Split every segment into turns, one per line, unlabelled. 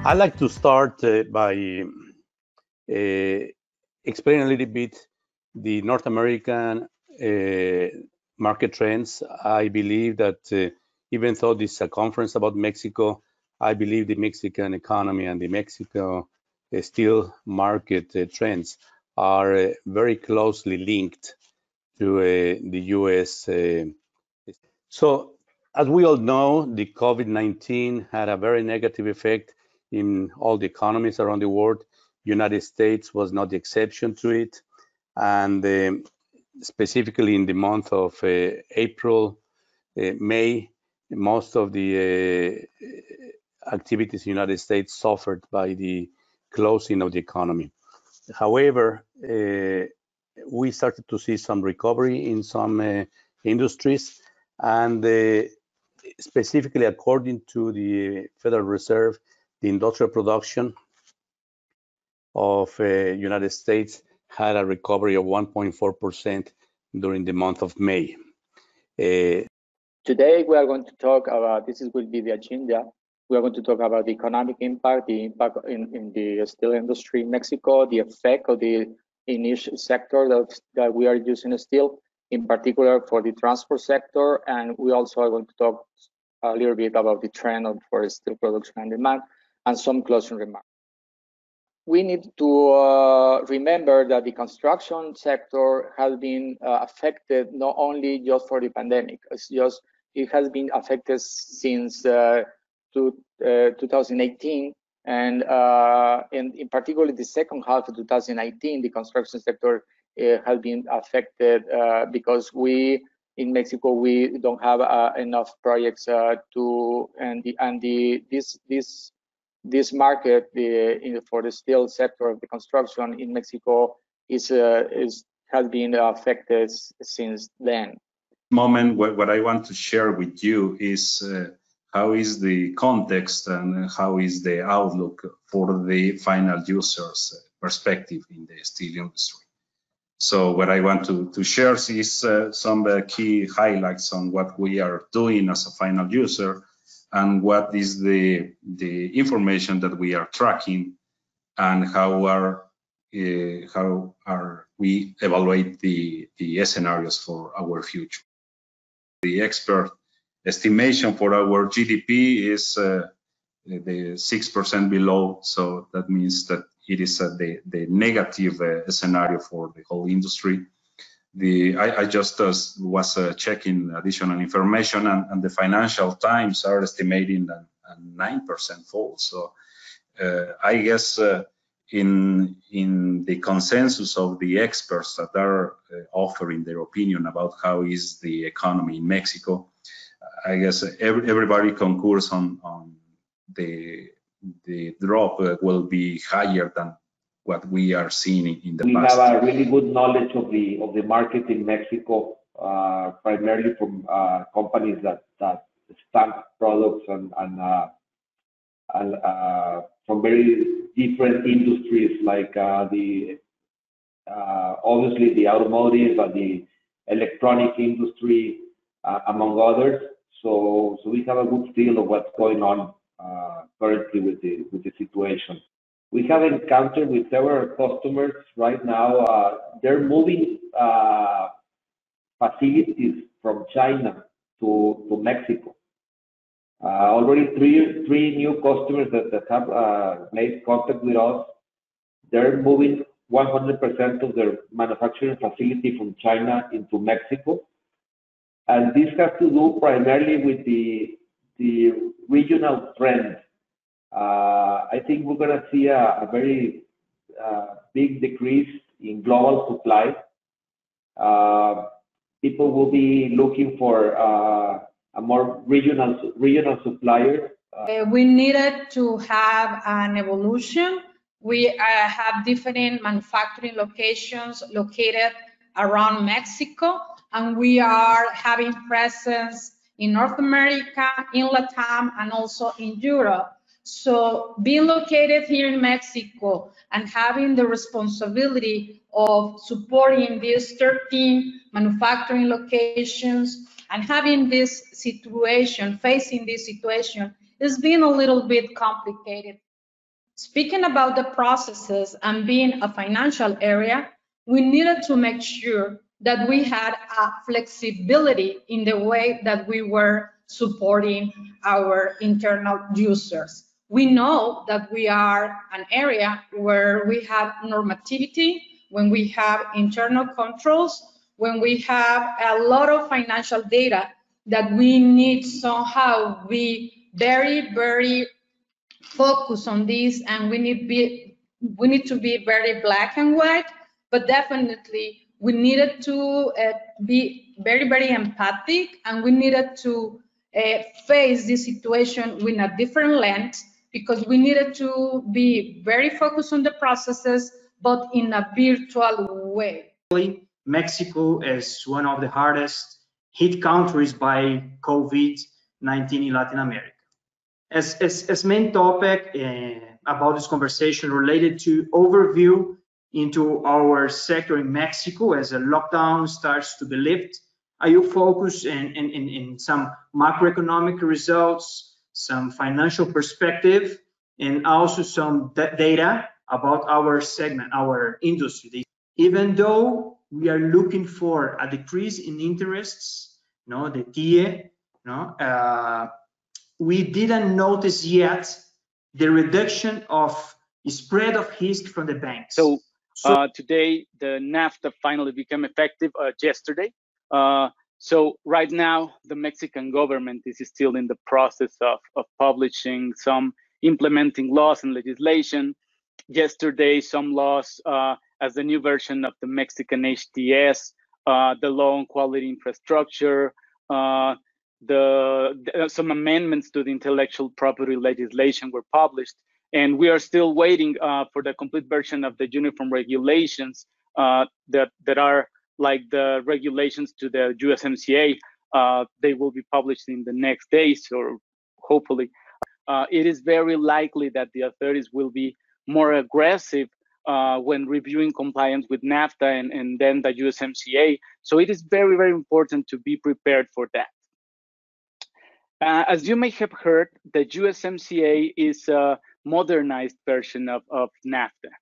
I'd like to start by explaining a little bit the North American market trends. I believe that even though this is a conference about Mexico, I believe the Mexican economy and the Mexico steel market trends are very closely linked to the U.S. So, as we all know, the COVID-19 had a very negative effect in all the economies around the world. United States was not the exception to it. And specifically in the month of April, May, most of the activities in the United States suffered by the closing of the economy. However, we started to see some recovery in some industries, and specifically according to the Federal Reserve, the industrial production of United States had a recovery of 1.4% during the month of May.
Today we are going to talk about, will be the agenda. We are going to talk about the economic impact, the impact in the steel industry in Mexico, the effect of the initial sector that we are using steel, in particular for the transport sector. And we also are going to talk a little bit about the trend for steel production and demand, and some closing remarks. We need to remember that the construction sector has been affected not only just for the pandemic. It has been affected since 2018, and in particular the second half of 2019, the construction sector has been affected because in Mexico we don't have enough projects this market for the steel sector of the construction in Mexico has been affected since then.
Moment, what I want to share with you is how is the context and how is the outlook for the final user's perspective in the steel industry. So what I want to share is some key highlights on what we are doing as a final user, and what is the information that we are tracking, and how are we evaluate the scenarios for our future. The expert estimation for our GDP is the 6% below, so that means that it is the negative scenario for the whole industry. I just was checking additional information, and the Financial Times are estimating a 9% fall. So I guess in the consensus of the experts that are offering their opinion about how is the economy in Mexico, I guess everybody concurs on the drop will be higher than what we are seeing in the past.
We have a really good knowledge of the market in Mexico, primarily from companies that stamp products and from very different industries, like obviously the automotive and the electronic industry, among others. So we have a good feel of what's going on currently with the situation. We have encountered with several customers right now. They're moving facilities from China to Mexico. Already three new customers that have made contact with us. They're moving 100% of their manufacturing facility from China into Mexico, and this has to do primarily with the regional trend. I think we're going to see a very big decrease in global supply. People will be looking for a more regional supplier.
We needed to have an evolution. We have different manufacturing locations located around Mexico, and we are having presence in North America, in Latam, and also in Europe. So being located here in Mexico and having the responsibility of supporting these 13 manufacturing locations and having this situation, facing this situation, has been a little bit complicated. Speaking about the processes and being a financial area, we needed to make sure that we had a flexibility in the way that we were supporting our internal users. We know that we are an area where we have normativity, when we have internal controls, when we have a lot of financial data that we need somehow be very, very focused on this, and we need to be very black and white, but definitely we needed to be very, very empathic, and we needed to face this situation with a different lens, because we needed to be very focused on the processes, but in a virtual way.
Mexico is one of the hardest hit countries by COVID-19 in Latin America. As main topic about this conversation related to overview into our sector in Mexico as a lockdown starts to be lifted, I will focus in some macroeconomic results, some financial perspective, and also some data about our segment, our industry. Even though we are looking for a decrease in interests, the TIE, we didn't notice yet the reduction of spread of risk from the banks.
So today, the NAFTA finally became effective yesterday. So right now, the Mexican government is still in the process of publishing some implementing laws and legislation. Yesterday, some laws as the new version of the Mexican HTS, the law on quality infrastructure, some amendments to the intellectual property legislation were published, and we are still waiting for the complete version of the uniform regulations that are like the regulations to the USMCA. They will be published in the next days, or hopefully. It is very likely that the authorities will be more aggressive when reviewing compliance with NAFTA and then the USMCA. So it is very, very important to be prepared for that. As you may have heard, the USMCA is a modernized version of NAFTA.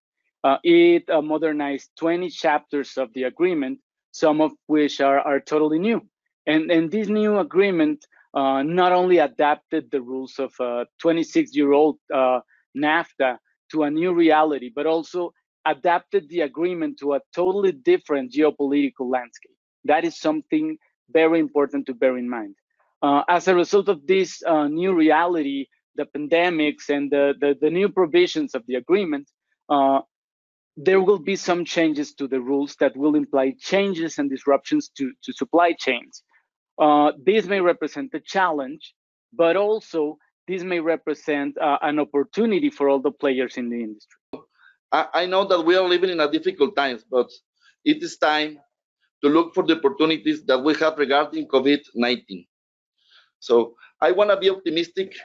It modernized 20 chapters of the agreement, some of which are totally new. And this new agreement not only adapted the rules of a 26-year-old NAFTA to a new reality, but also adapted the agreement to a totally different geopolitical landscape. That is something very important to bear in mind. As a result of this new reality, the pandemics and the new provisions of the agreement, there will be some changes to the rules that will imply changes and disruptions to supply chains. This may represent a challenge, but also this may represent an opportunity for all the players in the industry.
I know that we are living in a difficult times, but it is time to look for the opportunities that we have regarding COVID-19. So I want to be optimistic,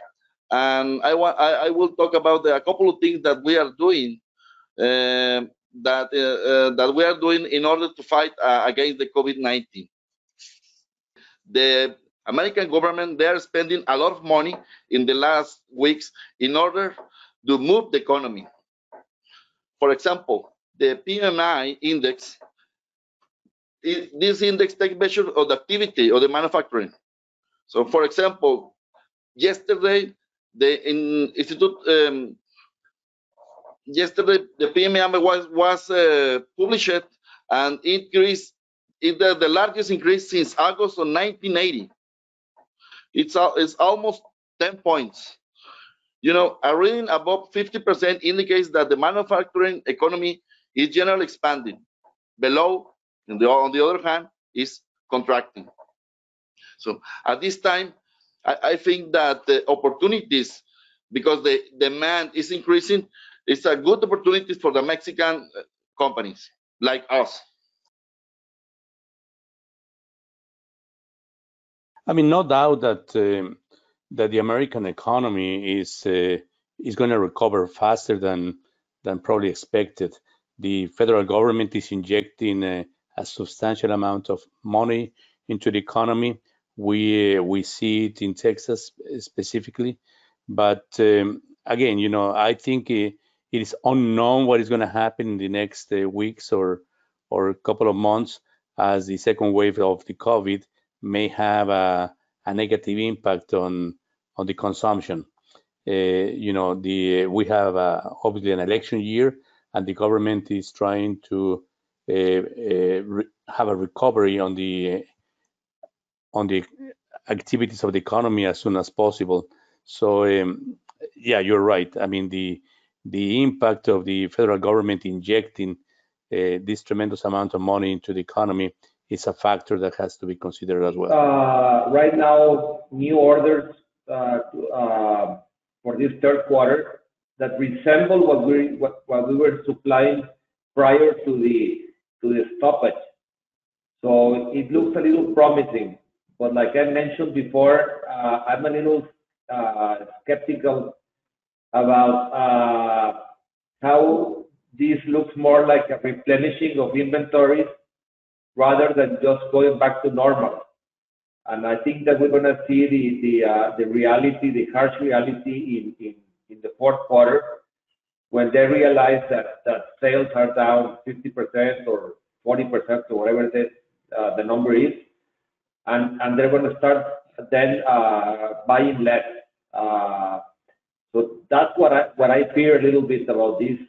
and I will talk about a couple of things that we are doing that we are doing in order to fight against the COVID-19. The American government, they are spending a lot of money in the last weeks in order to move the economy. For example, the PMI index, this index takes measure of the activity of the manufacturing. So, for example, yesterday, the PMI was published, and increase is the largest increase since August of 1980. It's almost 10 points. A reading above 50% indicates that the manufacturing economy is generally expanding. Below, on the other hand, is contracting. So at this time, I think that the opportunities, because the demand is increasing, it's a good opportunity for the Mexican companies like us.
I mean, no doubt that the American economy is going to recover faster than probably expected. The federal government is injecting a substantial amount of money into the economy. We see it in Texas specifically, but again, I think it is unknown what is going to happen in the next weeks or a couple of months, as the second wave of the COVID may have a negative impact on the consumption. We have obviously an election year, and the government is trying to have a recovery on the activities of the economy as soon as possible. So yeah, you're right. I mean, the impact of the federal government injecting this tremendous amount of money into the economy is a factor that has to be considered as well.
Right now, new orders for this third quarter that resemble what we were supplying prior to the stoppage. So it looks a little promising, but like I mentioned before, I'm a little skeptical about how this looks more like a replenishing of inventories rather than just going back to normal. And I think that we're going to see the reality, the harsh reality in the fourth quarter, when they realize that sales are down 50% or 40% or whatever the number is, and they're going to start then buying less. So that's what I fear a little bit about this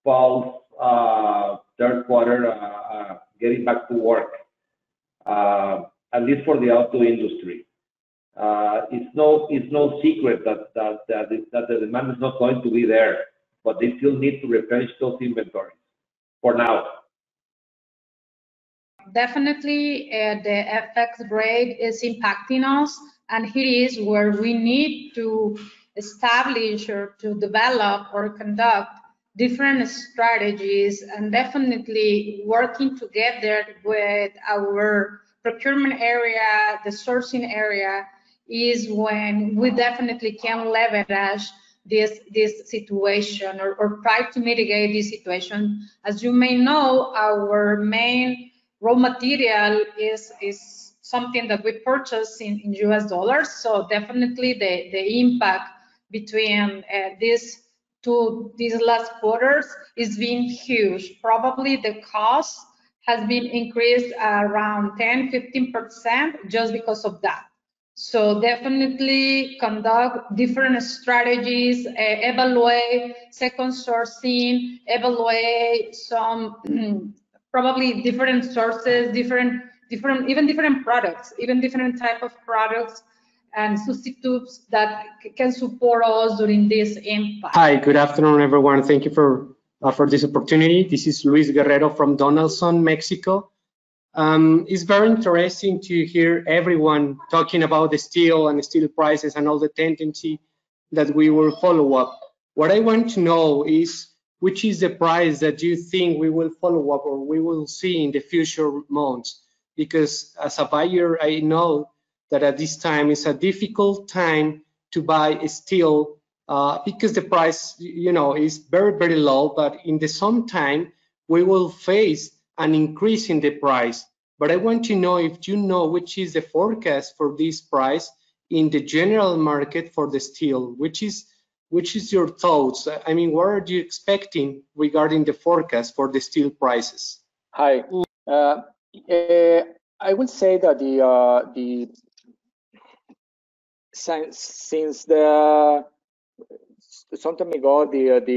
false third quarter getting back to work, at least for the auto industry. It's no secret that the demand is not going to be there, but they still need to replenish those inventories for now.
Definitely, the FX rate is impacting us, and here is where we need to establish or to develop or conduct different strategies, and definitely working together with our procurement area, the sourcing area, is when we definitely can leverage this situation or try to mitigate this situation. As you may know, our main raw material is something that we purchase in US dollars. So definitely the impact between these last quarters is being huge. Probably the cost has been increased around 10–15% just because of that. So definitely conduct different strategies, evaluate second sourcing, evaluate some probably different sources, different products, even different type of products and substitutes that can support us during this impact.
Hi, good afternoon, everyone. Thank you for this opportunity. This is Luis Guerrero from Donaldson, Mexico. It's very interesting to hear everyone talking about the steel and the steel prices and all the tendency that we will follow up. What I want to know is which is the price that you think we will follow up or we will see in the future months? Because as a buyer, I know that at this time it's a difficult time to buy steel because the price, is very, very low. But in the some time, we will face an increase in the price. But I want to know if you know which is the forecast for this price in the general market for the steel, which is your thoughts? I mean, what are you expecting regarding the forecast for the steel prices?
Hi, I would say that since some time ago the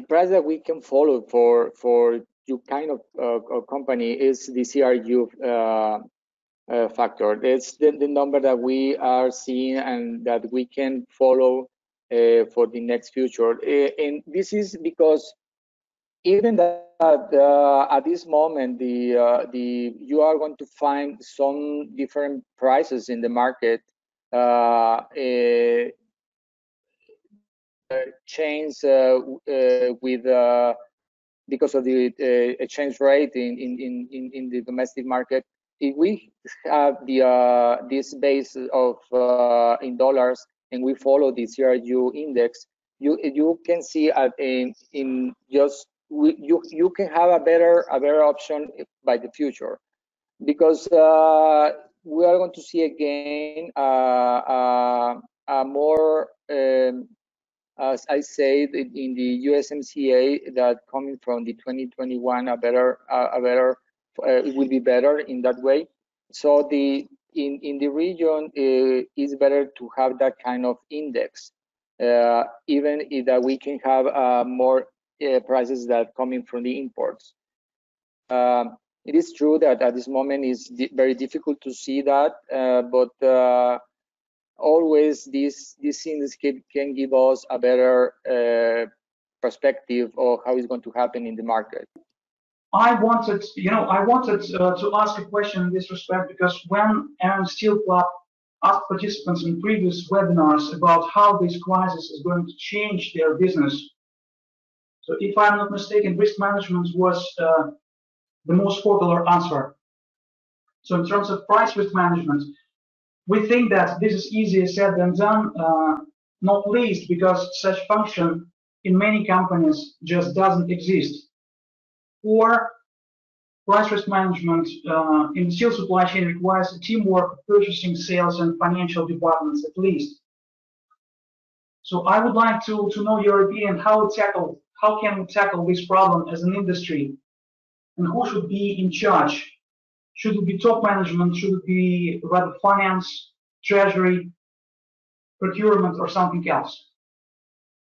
price that we can follow for your kind of company is the CRU factor. It's the number that we are seeing and that we can follow for the next future. And this is because even that at this moment, you are going to find some different prices in the market. Change with because of the exchange rate in the domestic market. If we have this base of in dollars and we follow the CRU index, you can see you can have a better option by the future, because we are going to see again more, as I said in the USMCA, that coming from the 2021, it will be better in that way. So in the region, it's better to have that kind of index, even if that we can have more prices that coming from the imports. It is true that at this moment it's very difficult to see that, but always this index can give us a better perspective of how it's going to happen in the market.
I wanted to ask a question in this respect, because when MMSteelCLub asked participants in previous webinars about how this crisis is going to change their business, so if I'm not mistaken, risk management was the most popular answer. So in terms of price risk management, we think that this is easier said than done, not least because such function in many companies just doesn't exist. Or price risk management in the steel supply chain requires a teamwork of purchasing, sales, and financial departments at least. So I would like to know your opinion, how can we tackle this problem as an industry, and who should be in charge? Should it be top management? Should it be rather finance, treasury, procurement, or something else?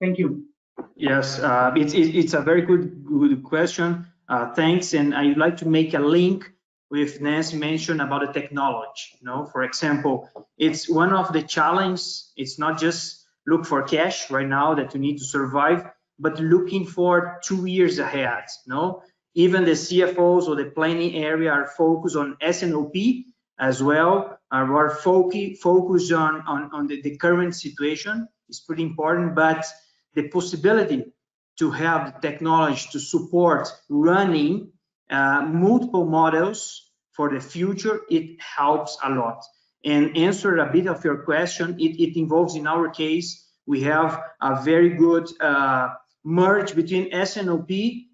Thank you.
Yes, it's a very good question. Thanks, and I'd like to make a link with Nancy mentioned about the technology. For example, it's one of the challenges. It's not just look for cash right now that you need to survive, but looking for 2 years ahead. Even the CFOs or the planning area are focused on S&OP as well. Are focused on the current situation. It's pretty important, but the possibility to have the technology to support running multiple models for the future, it helps a lot. And answer a bit of your question, it involves, in our case, we have a very good merge between S&OP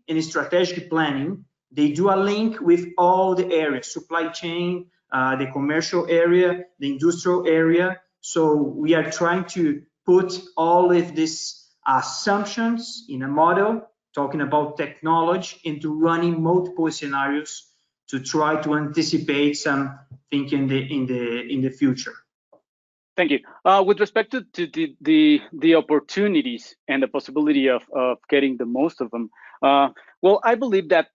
and strategic planning. They do a link with all the areas, supply chain, the commercial area, the industrial area. So we are trying to put all of these assumptions in a model, talking about technology, into running multiple scenarios to try to anticipate something in the future.
Thank you. With respect to the opportunities and the possibility of getting the most of them, well, I believe that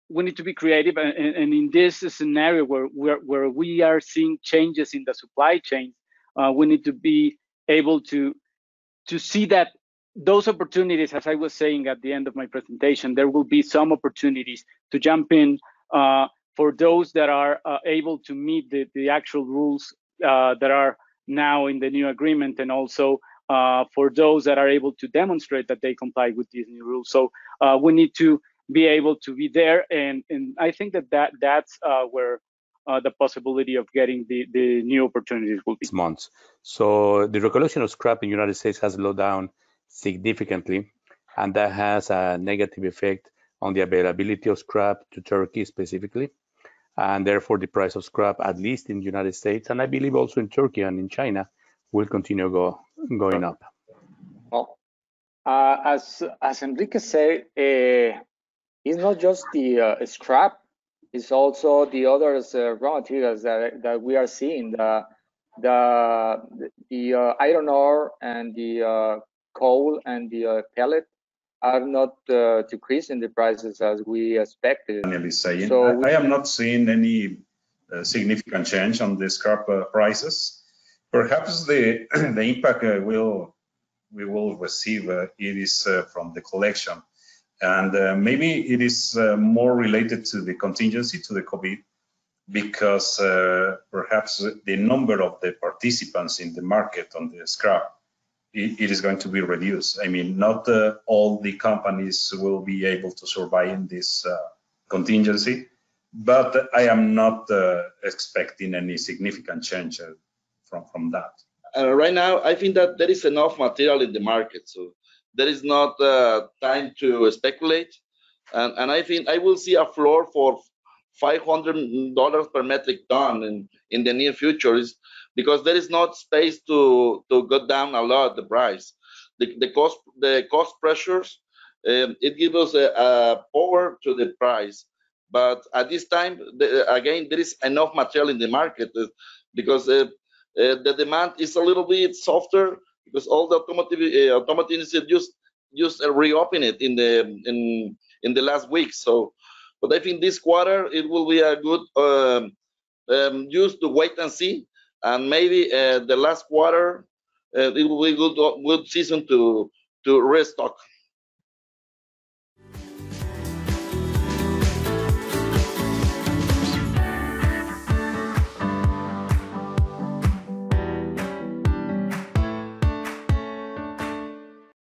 we need to be creative, and in this scenario where we are seeing changes in the supply chain, we need to be able to see that those opportunities, as I was saying at the end of my presentation, there will be some opportunities to jump in for those that are able to meet the actual rules that are now in the new agreement, and also for those that are able to demonstrate that they comply with these new rules. So we need to be able to be there, and I think that's where the possibility of getting the new opportunities will be.
Months. So the regulation of scrap in the United States has slowed down significantly, and that has a negative effect on the availability of scrap to Turkey specifically, and therefore the price of scrap, at least in the United States, and I believe also in Turkey and in China, will continue going up.
Well, as Enrique said, it's not just the scrap, it's also the other raw materials that we are seeing. The iron ore and the coal and the pellet are not decreasing the prices as we expected.
So I am not seeing any significant change on the scrap prices. Perhaps the impact we will receive it is from the collection, and maybe it is more related to the contingency to the COVID, because perhaps the number of the participants in the market on the scrap, it is going to be reduced. I mean, not all the companies will be able to survive in this contingency, but I am not expecting any significant change from that.
Right now, I think that there is enough material in the market, so there is not time to speculate. And I think I will see a floor for $500 per metric ton in the near future. because there is not space to go down a lot the price. The cost pressures, it gives us a power to the price. But at this time, again, there is enough material in the market because the demand is a little bit softer because all the automotive industry just reopen it in the last week. So, but I think this quarter it will be a good just to wait and see, and maybe the last quarter it will be good season to restock.